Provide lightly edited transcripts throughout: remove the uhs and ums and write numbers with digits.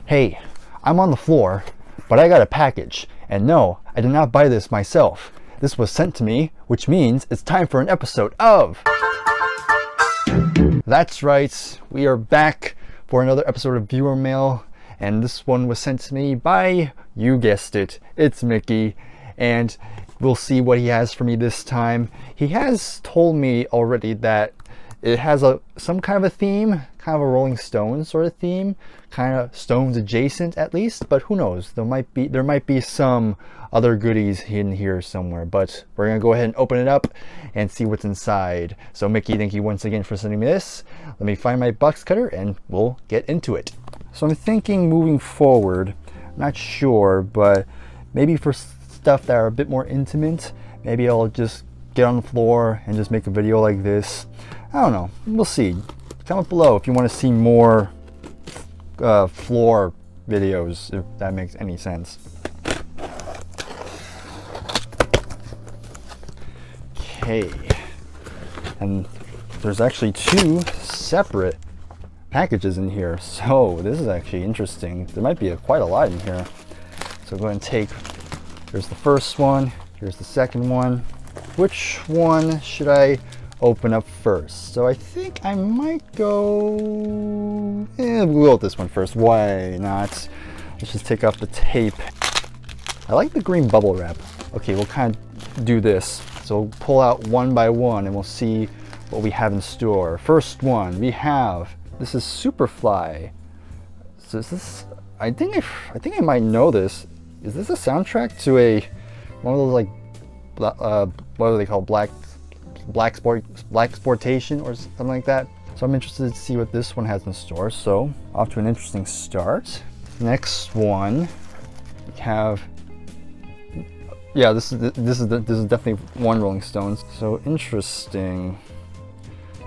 Hey, I'm on the floor, but I got a package. And no, I did not buy this myself. This was sent to me, which means it's time for an episode of... That's right, we are back for another episode of Viewer Mail. And this one was sent to me by, you guessed it, it's Mickey. And we'll see what he has for me this time. He has told me already that it has some kind of a theme, kind of a Rolling Stones sort of theme, kind of Stones adjacent at least, but who knows, there might be some other goodies hidden here somewhere. But we're gonna go ahead and open it up and see what's inside. So Mickey, thank you once again for sending me this. Let me find my box cutter and we'll get into it. So I'm thinking moving forward, I'm not sure, but maybe for stuff that are a bit more intimate, maybe I'll just get on the floor and just make a video like this. I don't know, we'll see. Comment below if you want to see more floor videos, if that makes any sense. Okay, and there's actually two separate packages in here, so this is actually interesting. There might be quite a lot in here. So go ahead and take, here's the first one, here's the second one. Which one should I open up first? So I think I might go, we'll go with this one first. Why not? Let's just take off the tape. I like the green bubble wrap. Okay, we'll kind of do this. So we'll pull out one by one and we'll see what we have in store. First one we have, this is Superfly. So is this, I think I might know this. Is this a soundtrack to one of those like what are they called, black exploitation or something like that? So I'm interested to see what this one has in store. So off to an interesting start. Next one we have, yeah, this is definitely one Rolling Stones. So interesting.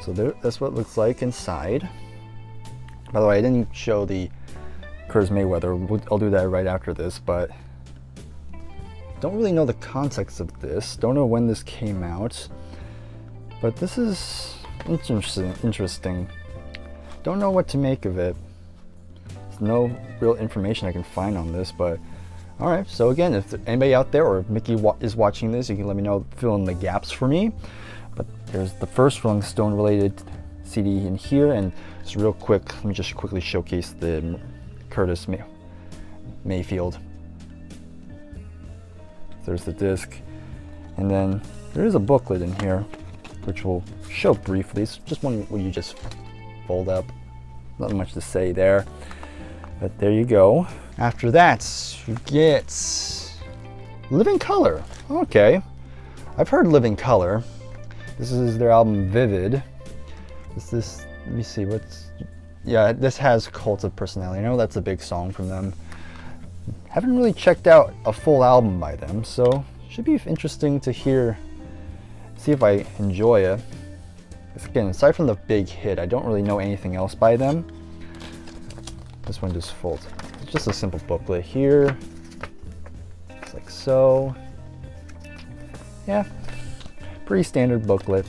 So that's what it looks like inside. By the way, I didn't show the Curtis Mayweather. I'll do that right after this, but don't really know the context of this. Don't know when this came out, but this is interesting. Don't know what to make of it. There's no real information I can find on this, but all right. So again, if anybody out there or if Mickey is watching this, you can let me know, fill in the gaps for me. But there's the first Rolling Stone related CD in here, and just real quick, let me just quickly showcase the Curtis Mayfield. There's the disc, and then there is a booklet in here, which we'll show briefly. It's just one where you just fold up. Not much to say there, but there you go. After that, you get Living Colour. Okay, I've heard Living Colour. This is their album Vivid. Let me see, yeah, this has Cult of Personality. I know that's a big song from them. Haven't really checked out a full album by them, so should be interesting to see if I enjoy it. Again, aside from the big hit, I don't really know anything else by them. This one just folds. It's just a simple booklet here. It's like so. Yeah, pretty standard booklet,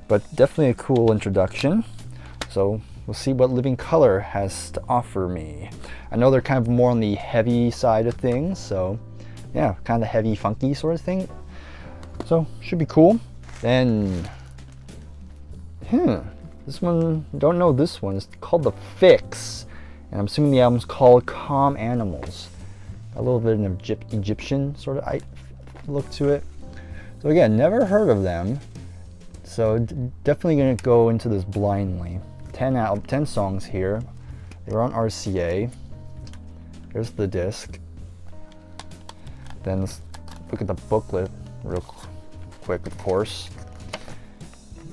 but definitely a cool introduction. So we'll see what Living Colour has to offer me. I know they're kind of more on the heavy side of things, so yeah, kind of heavy, funky sort of thing. So should be cool. Then, this one, don't know this one. It's called The Fix, and I'm assuming the album's called Calm Animals. A little bit of an Egyptian sort of look to it. So again, never heard of them. So definitely gonna go into this blindly. 10 songs here. They were on RCA. There's the disc. Then let's look at the booklet real quick, of course.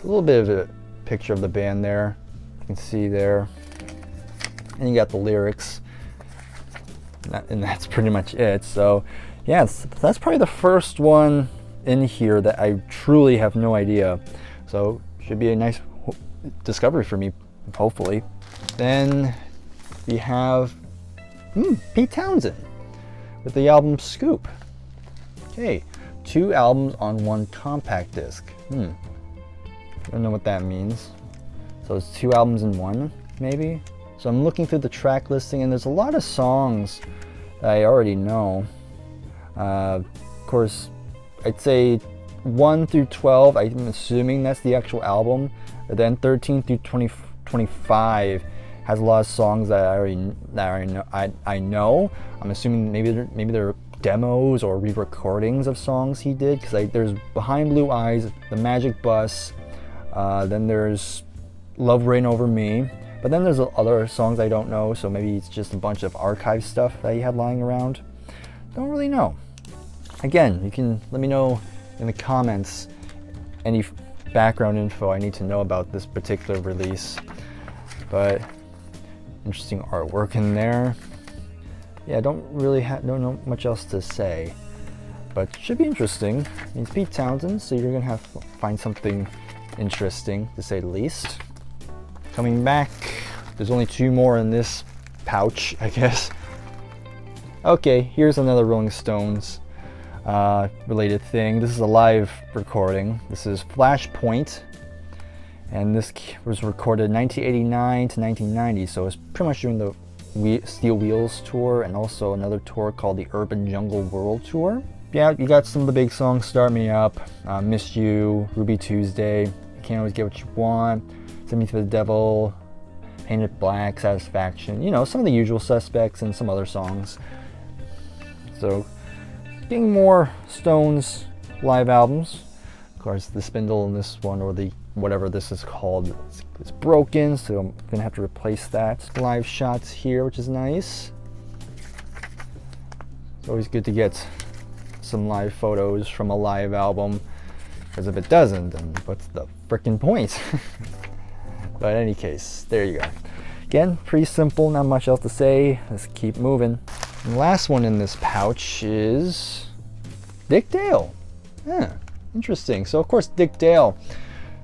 A little bit of a picture of the band there. You can see there. And you got the lyrics. And that's pretty much it. So yeah, that's probably the first one in here that I truly have no idea. So should be a nice discovery for me, hopefully. Then we have Pete Townsend with the album Scoop. Okay, 2 albums on 1 compact disc. Don't know what that means. So it's 2 albums in one, maybe? So I'm looking through the track listing, and there's a lot of songs that I already know. Of course, I'd say 1 through 12, I'm assuming that's the actual album. But then 13 through 25 has a lot of songs that I know. I'm assuming maybe they're demos or re-recordings of songs he did, because there's Behind Blue Eyes, The Magic Bus, then there's Love Reign Over Me. But then there's other songs I don't know, so maybe it's just a bunch of archive stuff that he had lying around. Don't really know. Again, you can let me know in the comments any background info I need to know about this particular release. But interesting artwork in there. Yeah, don't know much else to say, but should be interesting. It's Pete Townsend, so you're gonna find something interesting to say the least. Coming back, there's only 2 more in this pouch, I guess. Okay, here's another Rolling Stones related thing. This is a live recording. This is Flashpoint, and this was recorded 1989 to 1990, so it's pretty much during the Steel Wheels tour, and also another tour called the Urban Jungle World Tour. Yeah, you got some of the big songs: Start Me Up, Miss You, Ruby Tuesday, You Can't Always Get What You Want, Send Me to the Devil, Paint It Black, Satisfaction, you know, some of the usual suspects, and some other songs. So, getting more Stones live albums. Of course, the spindle in this one, or the whatever this is called, it's broken, so I'm gonna have to replace that. Live shots here, which is nice. It's always good to get some live photos from a live album, because if it doesn't, then what's the frickin' point? But in any case, there you go. Again, pretty simple, not much else to say. Let's keep moving. And the last one in this pouch is Dick Dale. Yeah, interesting. So of course, Dick Dale,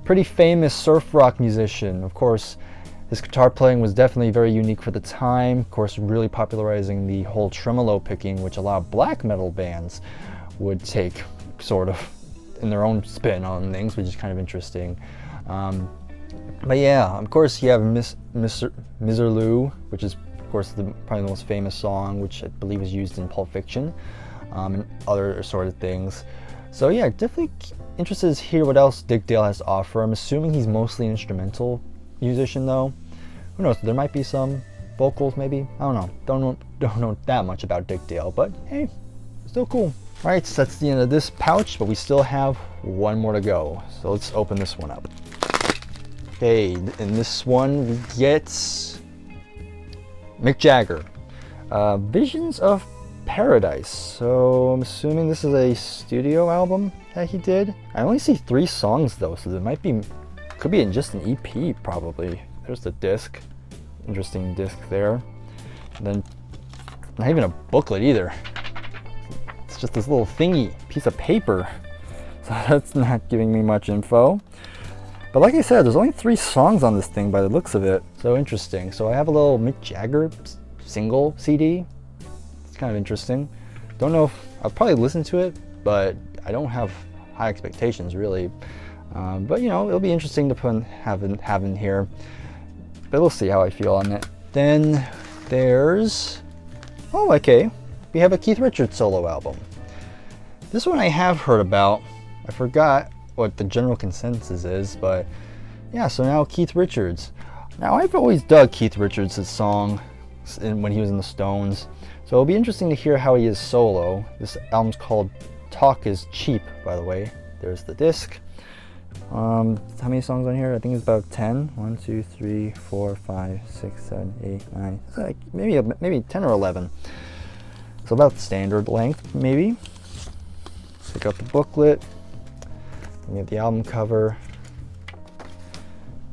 pretty famous surf rock musician. Of course, his guitar playing was definitely very unique for the time. Of course, really popularizing the whole tremolo picking, which a lot of black metal bands would take sort of in their own spin on things, which is kind of interesting. But yeah, of course you have Miserlou, which is of course probably the most famous song, which I believe is used in Pulp Fiction, and other sort of things. So yeah, definitely interested to hear what else Dick Dale has to offer. I'm assuming he's mostly an instrumental musician though. Who knows, there might be some vocals maybe, I don't know. Don't know that much about Dick Dale, but hey, still cool. Alright, so that's the end of this pouch, but we still have one more to go. So let's open this one up. Okay, in this one we get Mick Jagger, Visions of Paradise. So I'm assuming this is a studio album that he did. I only see 3 songs though, so there could be in just an EP probably. There's the disc, interesting disc there. And then not even a booklet either. It's just this little thingy, piece of paper. So that's not giving me much info. But like I said, there's only 3 songs on this thing by the looks of it. So interesting. So I have a little Mick Jagger single CD. It's kind of interesting. Don't know if I'll probably listen to it, but I don't have high expectations really. But you know, it'll be interesting to have in here. But we'll see how I feel on it. Then there's, oh okay, we have a Keith Richards solo album. This one I have heard about. I forgot what the general consensus is, but yeah, so now Keith Richards. Now I've always dug Keith Richards' song when he was in the Stones, so it'll be interesting to hear how he is solo. This album's called Talk Is Cheap, by the way. There's the disc. How many songs on here? I think it's about 10. 1, 2, 3, 4, 5, 6, 7, 8, 9. It's like maybe 10 or 11. So about standard length, maybe. Pick up the booklet. We have the album cover.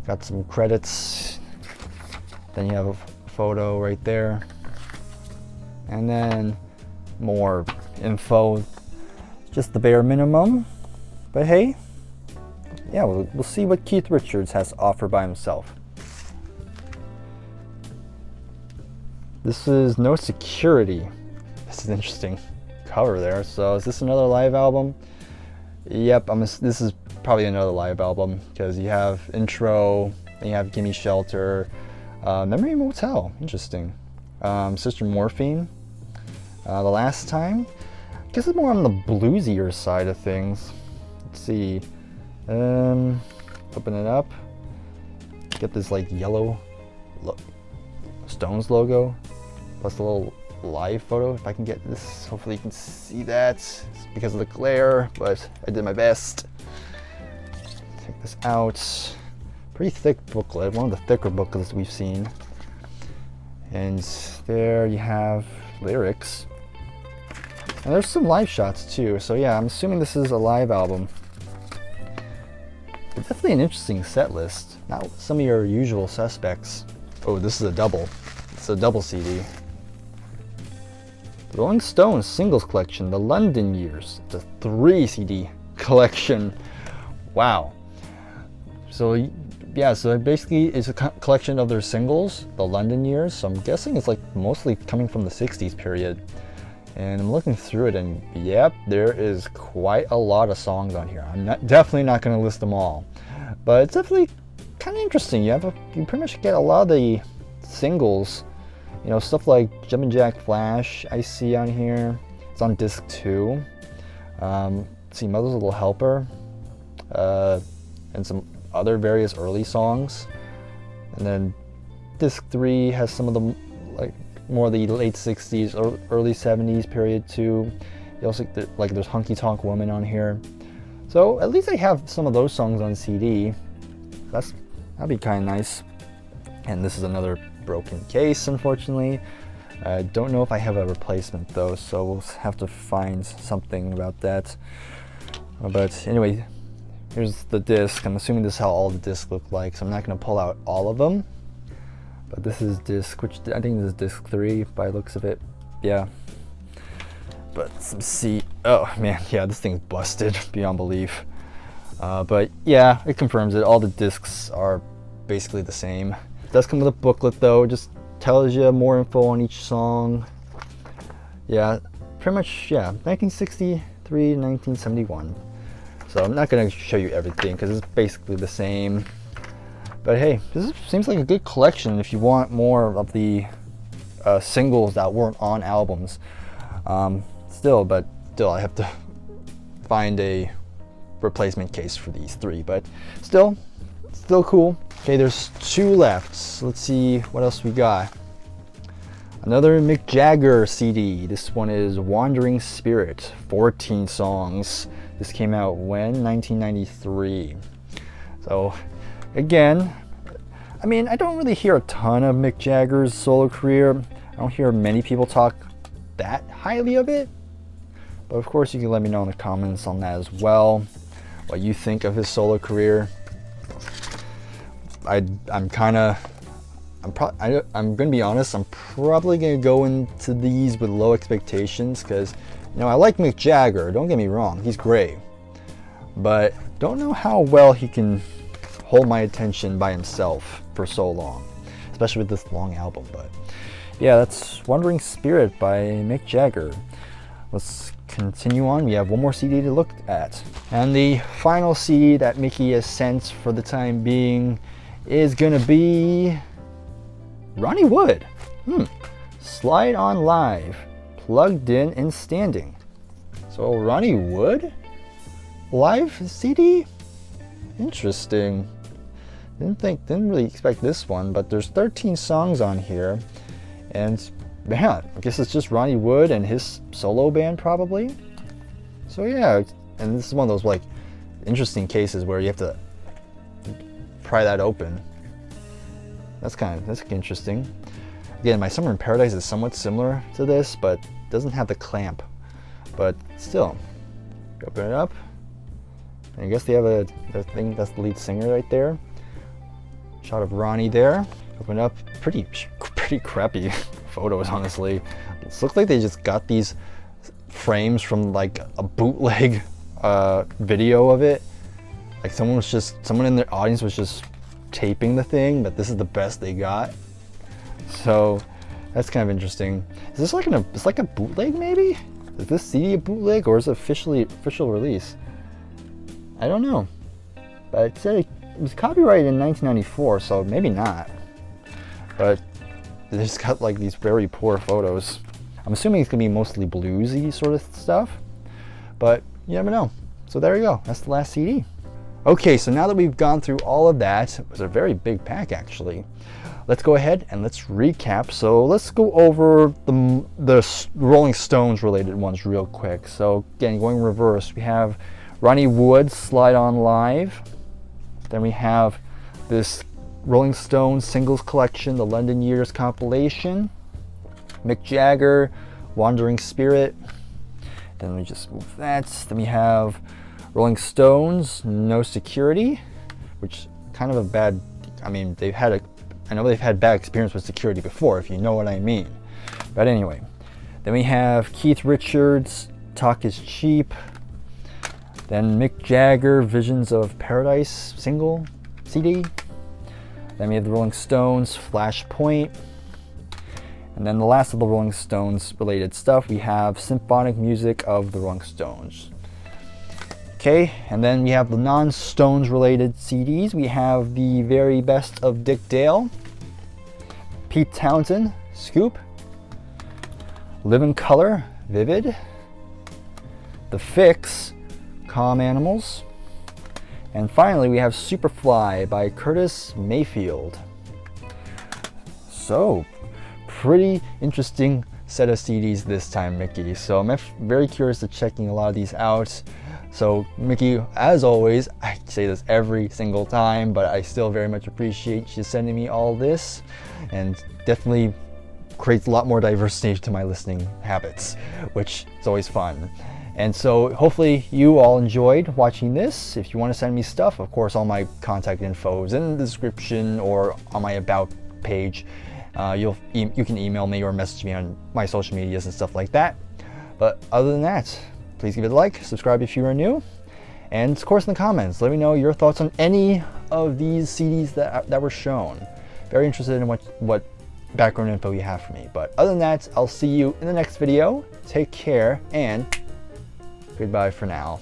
Got some credits. Then you have a photo right there. And then more info. Just the bare minimum. But hey, yeah, we'll see what Keith Richards has to offer by himself. This is No Security. This is an interesting cover there. So is this another live album? Yep, this is probably another live album, because you have intro, then you have Gimme Shelter, Memory Motel, interesting. Sister Morphine, The Last Time. I guess it's more on the bluesier side of things. Let's see. Open it up. Get this like yellow Stones logo, plus a little live photo. If I can get this, hopefully you can see that. It's because of the glare, but I did my best. Take this out. Pretty thick booklet, one of the thicker booklets we've seen. And there you have lyrics. And there's some live shots too, so yeah, I'm assuming this is a live album. But definitely an interesting set list. Not some of your usual suspects. Oh, this is a double. It's a double CD. The Rolling Stones Singles Collection, The London Years. It's a 3 CD collection. Wow. So yeah, so basically it's a collection of their singles, The London Years. So I'm guessing it's like mostly coming from the 60s period. And I'm looking through it, and yep, there is quite a lot of songs on here. I'm definitely not going to list them all, but it's definitely kind of interesting. You pretty much get a lot of the singles, you know, stuff like Jumpin' Jack Flash I see on here. It's on disc 2. Let's see, Mother's Little Helper, and some other various early songs. And then disc 3 has some of the like more of the late 60s or early 70s period too. You also like there's Honky Tonk Woman on here. So at least I have some of those songs on CD. That'd be kind of nice. And this is another broken case, unfortunately. I don't know if I have a replacement though, so we'll have to find something about that. But anyway, here's the disc. I'm assuming this is how all the discs look like, so I'm not going to pull out all of them. But this is disc, which I think this is disc 3 by the looks of it. Yeah. But let's see. Oh man, yeah, this thing's busted beyond belief. But yeah, it confirms it. All the discs are basically the same. It does come with a booklet though. It just tells you more info on each song. Yeah, pretty much, yeah, 1963 to 1971. So I'm not going to show you everything because it's basically the same. But hey, this seems like a good collection if you want more of the singles that weren't on albums. Still, I have to find a replacement case for these 3. But still cool. Okay, there's 2 left. So let's see what else we got. Another Mick Jagger CD. This one is Wandering Spirit, 14 songs. This came out when? 1993. So again, I mean, I don't really hear a ton of Mick Jagger's solo career. I don't hear many people talk that highly of it. But of course, you can let me know in the comments on that as well, what you think of his solo career. I'm gonna be honest, I'm probably gonna go into these with low expectations because, you know, I like Mick Jagger, don't get me wrong, he's great. But don't know how well he can hold my attention by himself for so long, especially with this long album. But yeah, that's Wandering Spirit by Mick Jagger. Let's continue on. We have one more CD to look at. And the final CD that Mickey has sent for the time being is gonna be Ronnie Wood. Slide on Live, Plugged In and Standing. So Ronnie Wood? Live CD? Interesting. Didn't really expect this one, but there's 13 songs on here. And man, I guess it's just Ronnie Wood and his solo band probably. So yeah, and this is one of those like interesting cases where you have to pry that open. That's interesting. Again, My Summer in Paradise is somewhat similar to this, but doesn't have the clamp. But still, open it up. And I guess they have the thing that's the lead singer right there. Shot of Ronnie there. Open up. Pretty crappy photos, honestly. It looks like they just got these frames from like a bootleg video of it. Like someone in their audience was just taping the thing, but this is the best they got. So that's kind of interesting. Is this like it's like a bootleg maybe? Is this CD a bootleg or is it official release? I don't know. But it said it was copyrighted in 1994, so maybe not. but they just got like these very poor photos. I'm assuming it's gonna be mostly bluesy sort of stuff, but you never know. So there you go, that's the last CD. Okay, so now that we've gone through all of that, it was a very big pack actually. Let's go ahead and let's recap. So let's go over the Rolling Stones related ones real quick. So again, going reverse, we have Ronnie Wood's Slide On Live. Then we have this Rolling Stones singles collection, the London Years compilation. Mick Jagger, Wandering Spirit. Then we just move that. Then we have Rolling Stones, No Security, which kind of a bad, I mean, I know they've had bad experience with security before, if you know what I mean. But anyway, then we have Keith Richards, Talk Is Cheap. Then Mick Jagger, Visions of Paradise single CD. Then we have the Rolling Stones, Flashpoint. And then the last of the Rolling Stones related stuff, we have Symphonic Music of the Rolling Stones. Okay, and then we have the non-Stones related CDs. We have the Very Best of Dick Dale, Pete Townsend, Scoop, Live in Color, Vivid, The Fix, Calm Animals, and finally we have Superfly by Curtis Mayfield. So, pretty interesting set of CDs this time, Mickey. So I'm very curious to checking a lot of these out. So Mickey, as always, I say this every single time, but I still very much appreciate you sending me all this, and definitely creates a lot more diversity to my listening habits, which is always fun. And so hopefully you all enjoyed watching this. If you want to send me stuff, of course, all my contact info is in the description or on my About page. You can email me or message me on my social medias and stuff like that. But other than that, please give it a like, subscribe if you are new, and of course in the comments, let me know your thoughts on any of these CDs that were shown. Very interested in what background info you have for me. But other than that, I'll see you in the next video. Take care, and goodbye for now.